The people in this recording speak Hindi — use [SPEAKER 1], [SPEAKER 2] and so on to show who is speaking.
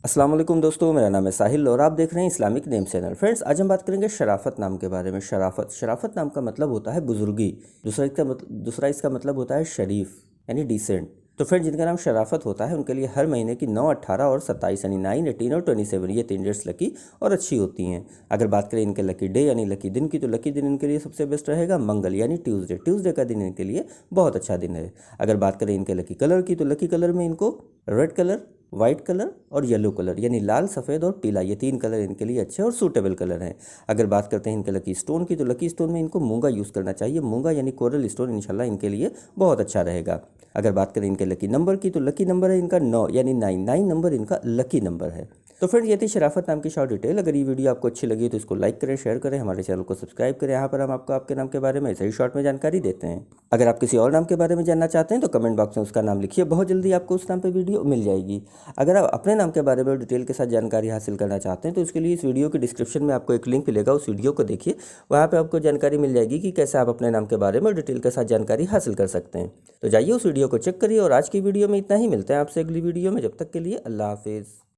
[SPEAKER 1] अस्सलाम वालेकुम दोस्तों, मेरा नाम है साहिल और आप देख रहे हैं इस्लामिक नेम चैनल। फ्रेंड्स, आज हम बात करेंगे शराफत नाम के बारे में। शराफत नाम का मतलब होता है बुजुर्गी। दूसरा इसका मतलब होता है शरीफ यानी डिसेंट। तो फ्रेंड्स, जिनका नाम शराफत होता है उनके लिए हर महीने की 9, 18 और 27 यानी 9, 18 और 27 ये 3 डेट्स लकी और अच्छी होती हैं। अगर बात करें इनके लकी डे यानी लकी दिन की, तो लकी दिन इनके लिए सबसे बेस्ट रहेगा मंगल यानी ट्यूसडे। ट्यूसडे का दिन इनके लिए बहुत अच्छा दिन है। अगर बात करें इनके लकी कलर की, तो लकी कलर में इनको रेड कलर, वाइट कलर और येलो कलर यानी लाल, सफ़ेद और पीला, ये 3 कलर इनके लिए अच्छे और सूटेबल कलर हैं। अगर बात करते हैं इनके लकी स्टोन की, तो लकी स्टोन में इनको मूंगा यूज़ करना चाहिए। मूंगा यानी कोरल स्टोन इंशाल्लाह इनके लिए बहुत अच्छा रहेगा। अगर बात करें इनके लकी नंबर की, तो लकी नंबर है इनका 9 यानी 9 नंबर इनका लकी नंबर है। तो फ्रेंड्स, ये थी शराफत नाम की शॉर्ट डिटेल। अगर ये वीडियो आपको अच्छी लगी तो इसको लाइक करें, शेयर करें, हमारे चैनल को सब्सक्राइब करें। यहाँ पर हम आपको आपके नाम के बारे में ऐसे ही शॉर्ट में जानकारी देते हैं। अगर आप किसी और नाम के बारे में जानना चाहते हैं तो कमेंट बॉक्स में उसका नाम लिखिए, बहुत जल्दी आपको उस नाम पर वीडियो मिल जाएगी। अगर आप अपने नाम के बारे में डिटेल के साथ जानकारी हासिल करना चाहते हैं तो उसके लिए इस वीडियो के डिस्क्रिप्शन में आपको एक लिंक मिलेगा, उस वीडियो को देखिए। वहाँ पे आपको जानकारी मिल जाएगी कि कैसे आप अपने नाम के बारे में डिटेल के साथ जानकारी हासिल कर सकते हैं। तो जाइए उस वीडियो को चेक करिए और आज की वीडियो में इतना ही। मिलते हैं आपसे अगली वीडियो में, जब तक के लिए अल्लाह हाफिज़।